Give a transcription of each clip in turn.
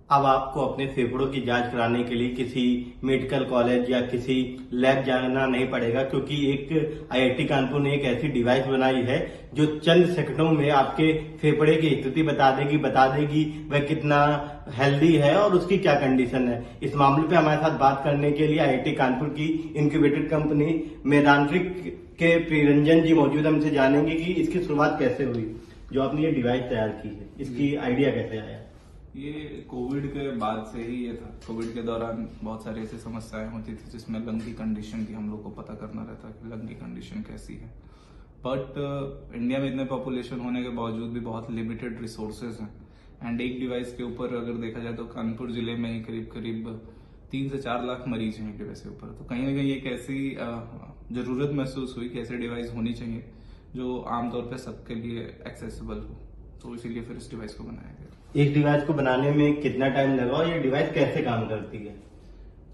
अब आपको अपने फेफड़ों की जांच कराने के लिए किसी मेडिकल कॉलेज या किसी लैब जाना नहीं पड़ेगा, क्योंकि एक आईआईटी कानपुर ने एक ऐसी डिवाइस बनाई है जो चंद सेकंडों में आपके फेफड़े की स्थिति बता देगी वह कितना हेल्दी है और उसकी क्या कंडीशन है। इस मामले पे हमारे साथ बात करने के लिए आईआईटी कानपुर की इंक्यूबेटेड कंपनी मेदांत्रिक के प्रिरंजन जी मौजूद है। हमसे जानेंगे कि इसकी शुरुआत कैसे हुई, जो आपने ये डिवाइस तैयार की है, इसकी आइडिया कैसे आया। ये कोविड के बाद से ही ये था। कोविड के दौरान बहुत सारी ऐसी समस्याएं होती थी जिसमें लंग की कंडीशन की हम लोग को पता करना रहता कि लंग की कंडीशन कैसी है। बट इंडिया में इतने पॉपुलेशन होने के बावजूद भी बहुत लिमिटेड रिसोर्सेज हैं एंड एक डिवाइस के ऊपर अगर देखा जाए तो कानपुर जिले में ही करीब 3 से 4 लाख मरीज हैं एक डिवाइस के ऊपर। तो कहीं ना कहीं एक ऐसी जरूरत महसूस हुई कि ऐसे डिवाइस होनी चाहिए जो आमतौर पर सबके लिए एक्सेसिबल हो, तो इसीलिए फिर इस डिवाइस को बनाया गया। इस डिवाइस को बनाने में कितना टाइम लगा और ये डिवाइस कैसे काम करती है।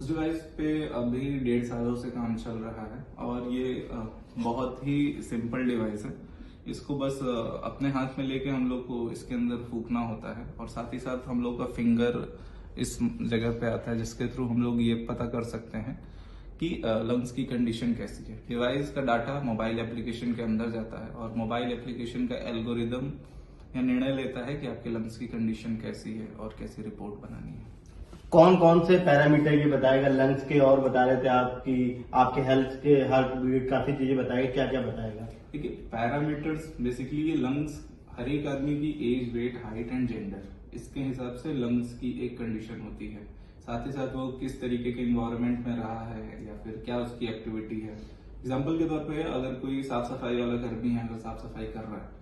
इस डिवाइस पे अभी 1.5 सालों से काम चल रहा है और ये बहुत ही सिंपल डिवाइस है। इसको बस अपने हाथ में लेके हम लोग को इसके अंदर फूकना होता है और साथ ही साथ हम लोग का फिंगर इस जगह पे आता है जिसके थ्रू हम लोग ये पता कर सकते हैं कि लंग्स की कंडीशन कैसी है। डिवाइस का डाटा मोबाइल एप्लीकेशन के अंदर जाता है और मोबाइल एप्लीकेशन का एल्गोरिदम यह निर्णय लेता है कि आपके लंग्स की कंडीशन कैसी है और कैसी रिपोर्ट बनानी है। कौन कौन से पैरामीटर ये बताएगा लंग्स के, और बता रहे थे आपके हेल्थ के हार्ट बीट काफी चीजें बताएगा, क्या क्या बताएगा। देखिए पैरामीटर्स बेसिकली ये लंग्स हर एक आदमी की age, weight, height and gender, इसके हिसाब से लंग्स की एक कंडीशन होती है। साथ ही साथ वो किस तरीके के इन्वायरमेंट में रहा है या फिर क्या उसकी एक्टिविटी है। एग्जाम्पल के तौर पर अगर कोई साफ सफाई वाला घर भी है, अगर साफ सफाई कर रहा है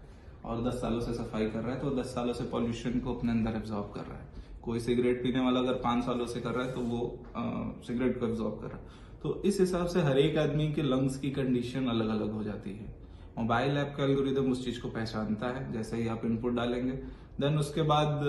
और 10 सालों से सफाई कर रहा है तो 10 सालों से पॉल्यूशन को अपने अंदर एब्जॉर्ब कर रहा है। कोई सिगरेट पीने वाला अगर 5 सालों से कर रहा है तो वो सिगरेट को एब्जॉर्ब कर रहा है। तो इस हिसाब से हर एक आदमी के लंग्स की कंडीशन अलग अलग हो जाती है। मोबाइल ऐप का एल्गोरिदम उस चीज को पहचानता है जैसे ही आप इनपुट डालेंगे। देन उसके बाद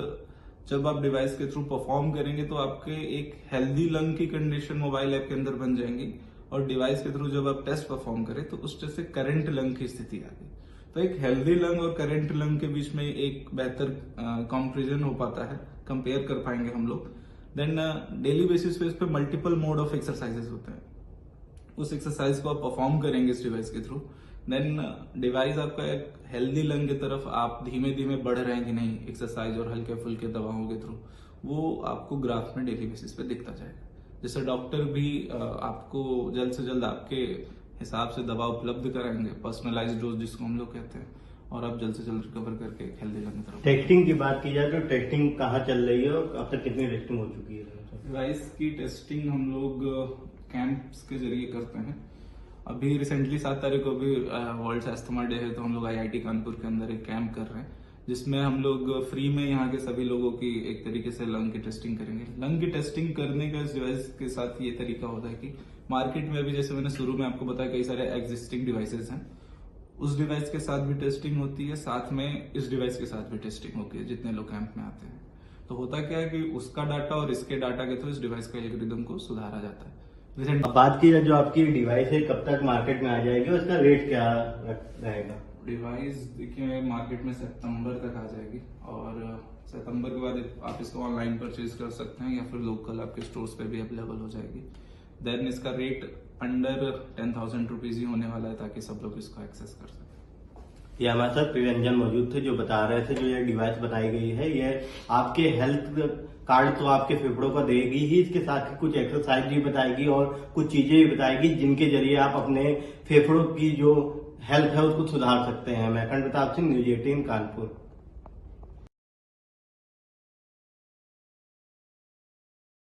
जब आप डिवाइस के थ्रू परफॉर्म करेंगे तो आपके एक हेल्दी लंग की कंडीशन मोबाइल ऐप के अंदर बन जाएंगी और डिवाइस के थ्रू जब आप टेस्ट परफॉर्म करें तो उस टेस्ट से करंट लंग की स्थिति आ गई। तो एक हेल्दी लंग और करंट लंग के बीच में एक बेहतर कंपैरिजन हो पाता है, कंपेयर कर पाएंगे हम लोग। देन डेली बेसिस पे इस पे मल्टीपल मोड ऑफ एक्सरसाइजेस होते हैं। उस एक्सरसाइज को आप परफॉर्म करेंगे इस डिवाइस के थ्रू। देन डिवाइस आपका एक हेल्दी लंग की तरफ आप धीमे धीमे बढ़ रहे हैं कि नहीं एक्सरसाइज और हल्के फुल्के दवाओं के थ्रू, वो आपको ग्राफ में डेली बेसिस पे दिखता जाएगा। जैसे डॉक्टर भी आपको जल्द से जल्द आपके हिसाब से दवा उपलब्ध कराएंगे, पर्सनलाइज्ड डोज जिसको हम लोग कहते हैं, और आप जल्द से जल्द रिकवर करके हेल्दी लंग की तरफ। टेस्टिंग की बात की जाए तो टेस्टिंग कहाँ चल रही है और अब तक कितनी टेस्टिंग हो चुकी है। डिवाइस की टेस्टिंग हम लोग कैंप्स के जरिए करते हैं। अभी रिसेंटली 7 तारीख को भी वर्ल्ड अस्थमा डे है तो हम लोग आईआईटी कानपुर के अंदर एक कैंप कर रहे हैं जिसमें हम लोग फ्री में यहाँ के सभी लोगों की एक तरीके से लंग की टेस्टिंग करेंगे। लंग की टेस्टिंग करने का इस डिवाइस के साथ ये तरीका होता है कि मार्केट में अभी जैसे मैंने शुरू में आपको बताया कई सारे एग्जिस्टिंग डिवाइसेस हैं, उस डिवाइस के साथ भी टेस्टिंग होती है, साथ में इस डिवाइस के साथ भी टेस्टिंग होती है जितने लोग कैंप में आते हैं। तो होता क्या है कि उसका डाटा और इसके डाटा के थ्रू इस डिवाइस का एल्गोरिदम को सुधारा जाता है। बात की जाए जो आपकी डिवाइस है कब तक मार्केट में आ जाएगी, उसका रेट क्या रहेगा। डिवाइस देखिए मार्केट में सितंबर तक आ जाएगी और सितंबर के बाद आप इसको ऑनलाइन परचेज कर सकते हैं या फिर लोकल आपके स्टोर्स पे भी अवेलेबल हो जाएगी। देन इसका रेट अंडर 10,000 रुपीज ही होने वाला है ताकि सब लोग इसको एक्सेस कर सकें। ये हमारे साथ प्रिरंजन मौजूद थे जो बता रहे थे जो ये डिवाइस बताई गई है ये आपके हेल्थ कार्ड तो आपके फेफड़ों का देगी ही, इसके साथ ही कुछ एक्सरसाइज भी बताएगी और कुछ चीजें भी बताएगी जिनके जरिए आप अपने फेफड़ों की जो हेल्थ है उसको सुधार सकते हैं। मैं अखंड प्रताप सिंह, न्यूज़ 18 कानपुर।